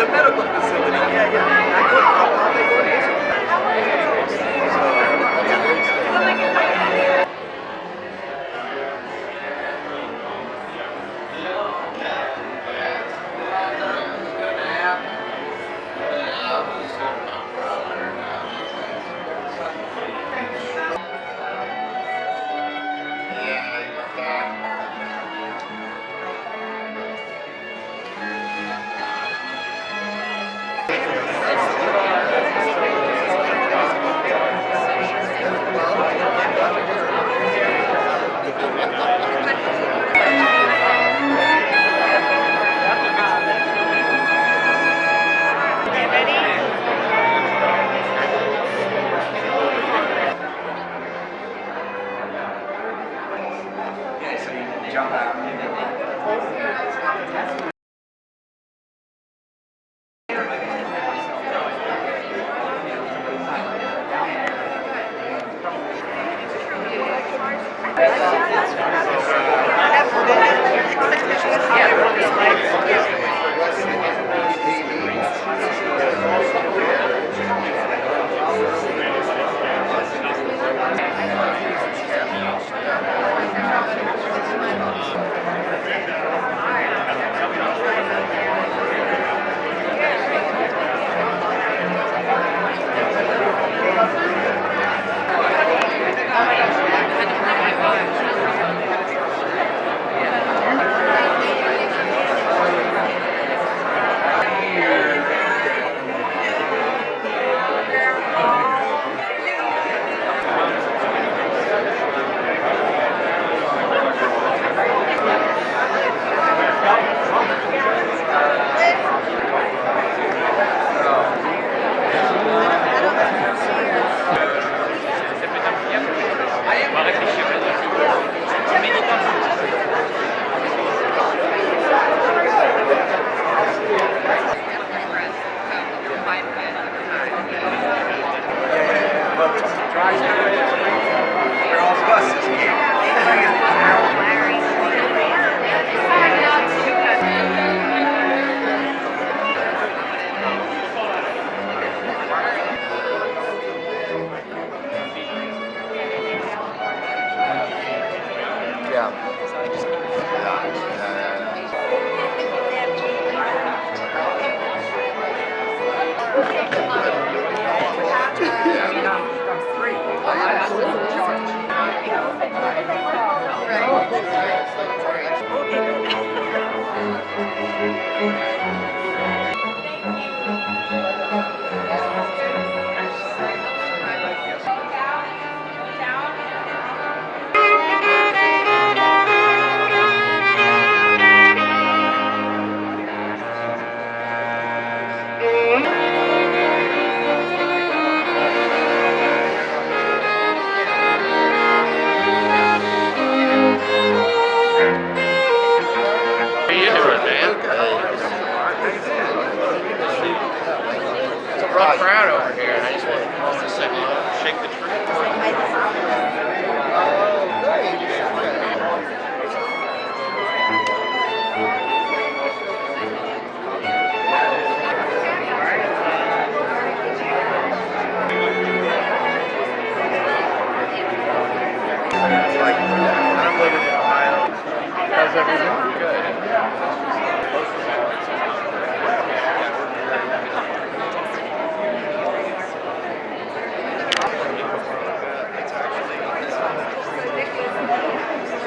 the medical facility. Yeah, yeah. I couldn't come all day going to this. Jump out. Rough crowd over here, and I just want to come over and say hello, shake the tree. I'm living in Ohio. How's everything? Good.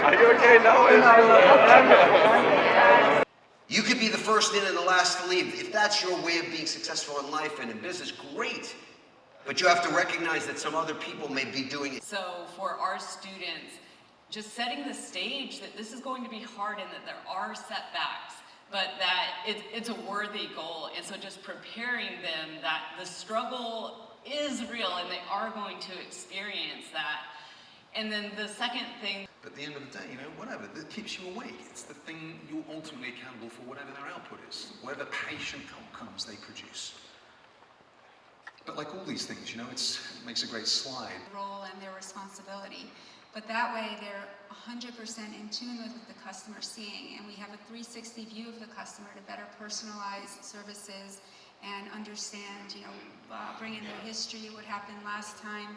Are you okay? No, you could be the first in and the last to leave. If that's your way of being successful in life and in business, great. But you have to recognize that some other people may be doing it. So for our students, just setting the stage that this is going to be hard and that there are setbacks, but that it's a worthy goal. And so just preparing them that the struggle is real and they are going to experience that. And then the second thing. But at the end of the day, you know, whatever, that keeps you awake. It's the thing you're ultimately accountable for, whatever their output is, whatever patient outcomes they produce. But like all these things, you know, it makes a great slide. Role and their responsibility But that way they're 100% in tune with what the customer's seeing, and we have a 360 view of the customer to better personalize services and understand, bring in their history, what happened last time,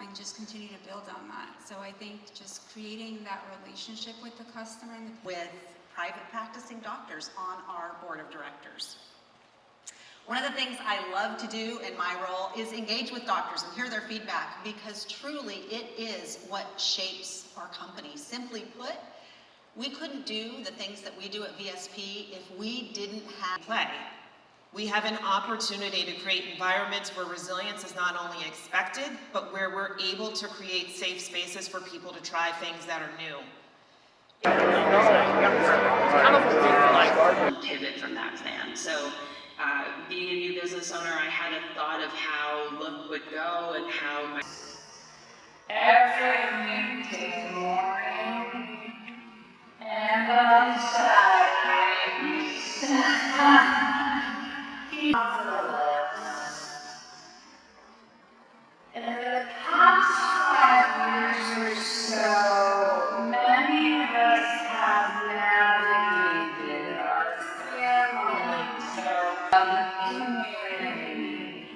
and just continue to build on that. So I think just creating that relationship with the customer and with private practicing doctors on our board of directors. One of the things I love to do in my role is engage with doctors and hear their feedback, because truly it is what shapes our company. Simply put, we couldn't do the things that we do at VSP if we didn't have play. We have an opportunity to create environments where resilience is not only expected, but where we're able to create safe spaces for people to try things that are new. Pivot from that stand. So being a new business owner, I had a thought of how Look would go and how my every weekday morning and on Saturdays. In the past 5 years or so, many of us have navigated our families around the community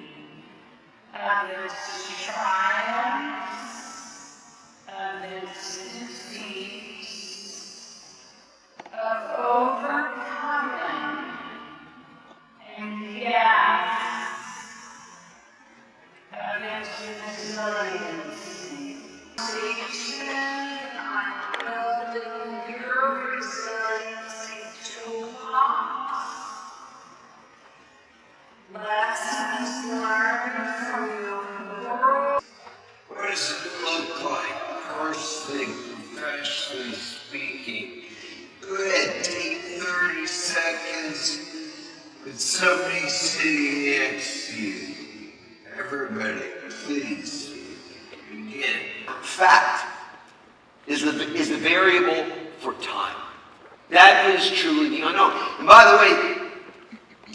of its triumphs, of its defeats, of overcoming, and yes, of its resiliency. I'm building your resiliency toolbox. Lessons learned from your world. What does it look like, personally, professionally speaking? Go ahead, take 30 seconds with somebody sitting next to you. Everybody, please begin. Fact is the variable for time. That is truly the unknown. And by the way,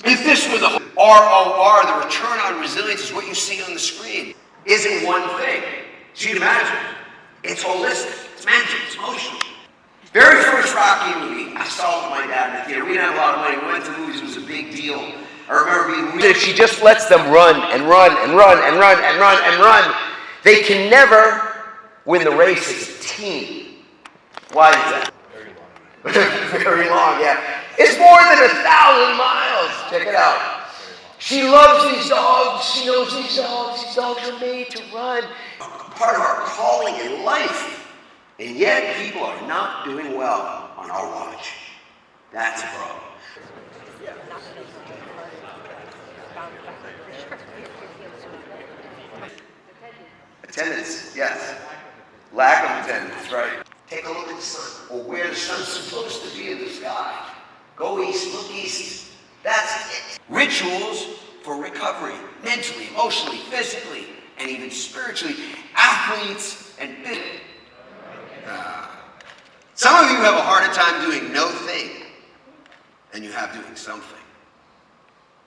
if this were the ROR, the return on resilience, is what you see on the screen, isn't one thing. So you can imagine, it's holistic, it's mental, it's emotional. Very first Rocky movie, I saw it with my dad in the theater. We didn't have a lot of money. We went to the movies, it was a big deal. I remember being... If she just lets them run and run and run and run and run and run, they can never win the race as a team. Why is that? Very long. Very long, yeah. It's more than 1,000 miles. Check it out. She loves these dogs. She knows these dogs. These dogs are made to run. Part of our calling in life. And yet people are not doing well on our watch. That's a problem. Attendance, yes. Lack of attendance, right. Take a look at the sun, or where the sun's supposed to be in the sky. Go east, look east. That's it. Rituals for recovery, mentally, emotionally, physically, and even spiritually. Athletes and business. Some of you have a harder time doing no thing than you have doing something.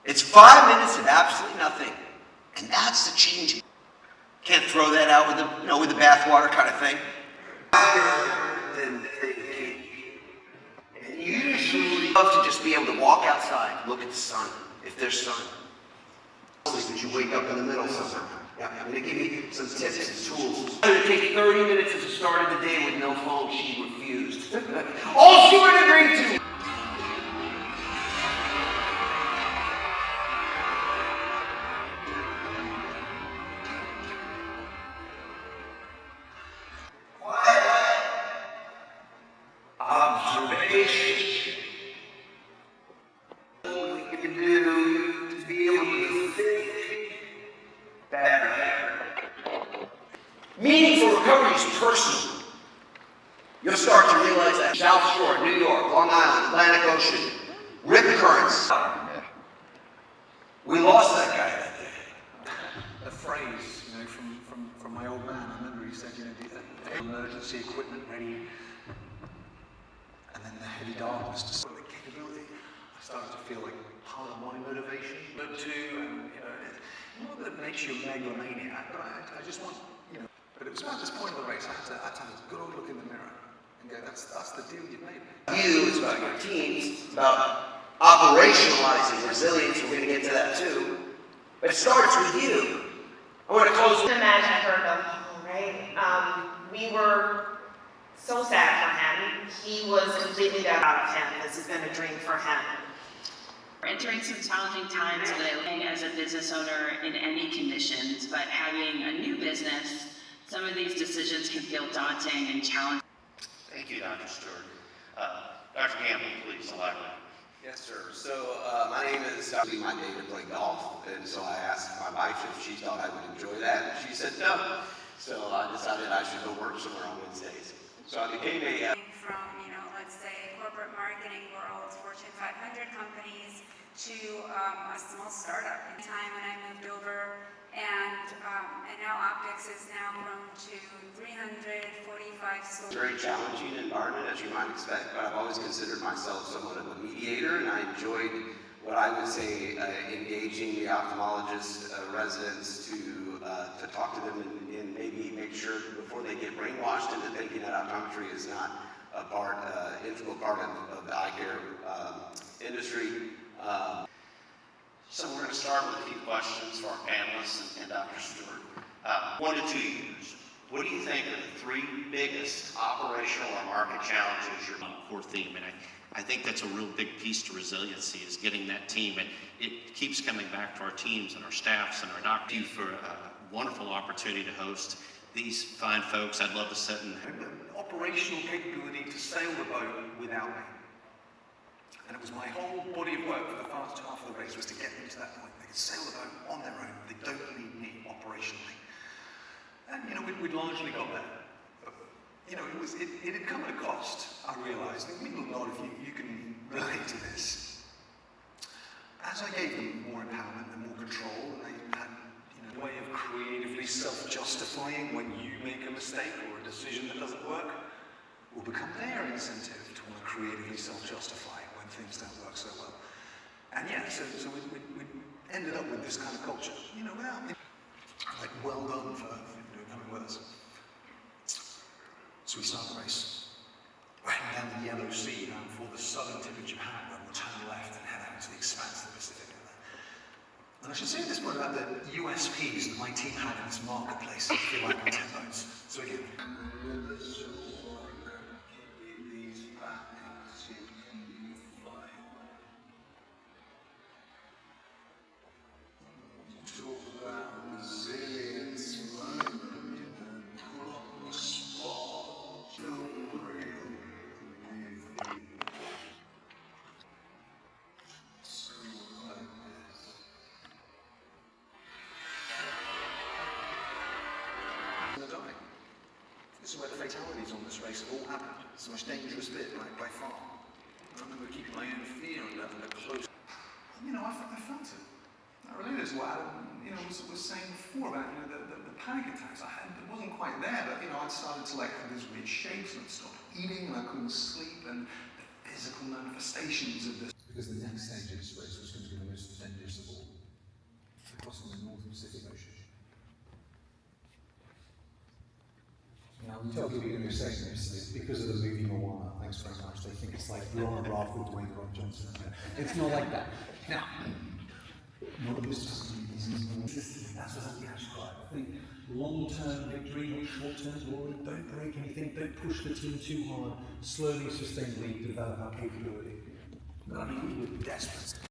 It's 5 minutes of absolutely nothing, and that's the change. Can't throw that out with the, with the bathwater kind of thing. And usually, love to just be able to walk outside, look at the sun, if there's sun. That you wake up in the middle somehow. Yeah, I'm going to give you some tips and tools. It would take 30 minutes at the start of the day with no phone. She refused. All she would agree to. Observation. What we can do to be able to think better. Meaningful recovery is personal. You'll start to realize that. South Shore, New York, Long Island, Atlantic Ocean, rip currents. We lost that guy that day. A phrase, from my old man. I remember he said, emergency equipment ready. And then the heavy darkness to the capability. I started to feel like part of my motivation, but too, and not that it makes you a megalomaniac, but I just want, But it was about this point of the race, I had to have a good old look in the mirror and go, that's the deal you've made. You, it's about your teams, it's about operationalizing resilience. We're going to get to that too. But it starts with you. I want to close with Imagine her, right? We were so sad for him. He was completely out of him. This has been a dream for him. We're entering some challenging times today as a business owner in any conditions, but having a new business, some of these decisions can feel daunting and challenging. Thank you, Dr. Stewart. Dr. Campbell, please elaborate. Yes, sir. So my name is Dr. My day to play golf, and so I asked my wife if she thought I would enjoy that, and she said no. So I decided I should go work somewhere on Wednesdays. So I became a From, let's say corporate marketing world, Fortune 500 companies, to a small startup. In time when I moved over, and now Optics has now grown to 345 stores. very challenging environment, as you might expect, but I've always considered myself somewhat of a mediator, and I enjoyed what I would say engaging the ophthalmologist residents to talk to them and maybe make sure before they get brainwashed into thinking that optometry is not a integral part of the eye care industry. So we're going to start with a few questions for our panelists and Dr. Stewart. 1 to 2 years. What do you think are the 3 biggest operational or market challenges you're on core theme? And I think that's a real big piece to resiliency is getting that team. And it keeps coming back to our teams and our staffs and our doctors. Thank you for a wonderful opportunity to host these fine folks. I'd love to sit and Operational capability to sail the boat without me. And it was my whole body of work for the first half of the race was to get them to that point. They could sail the boat on their own. They don't need me operationally. And we'd largely got there. But, it had come at a cost, I realized. I mean, a lot of you can relate to this. As I gave them more empowerment and more control, and they had a way of creatively self-justifying when you make a mistake or a decision that doesn't work, will become their incentive to want to creatively self-justify when things don't work so well. And yeah, so we ended up with this kind of culture, without like, well done for coming with us. So we start the race, riding down the Yellow Sea, down before the southern tip of Japan, and we'll turn left and head out to the expanse of the Pacific. And I should say at this point about the USPs that my team had in this marketplace, if you like, on 10 notes. So again. This is where the fatalities on this race have all happened. It's the most dangerous bit, by far. I remember keeping my own fear under close. I felt it. I related to what Adam, was saying before about, the panic attacks I had. It wasn't quite there, but, I'd started to have these weird shakes, and I'd stopped eating, and I couldn't sleep, and the physical manifestations of this. Because the next stage of this race was going to be the most dangerous of all. Crossing the North Pacific Ocean. Now, we tell people you're going to say this because of the movie Moana. Thanks very much. They think it's like you're on a raft with Dwayne The Rock Johnson. It's not like that. Now, not a business. That's what we describe. I think long-term victory, not short-term glory. Don't break anything. Don't push the team too hard. Slowly, sustainably develop our capability. But I mean, we were desperate.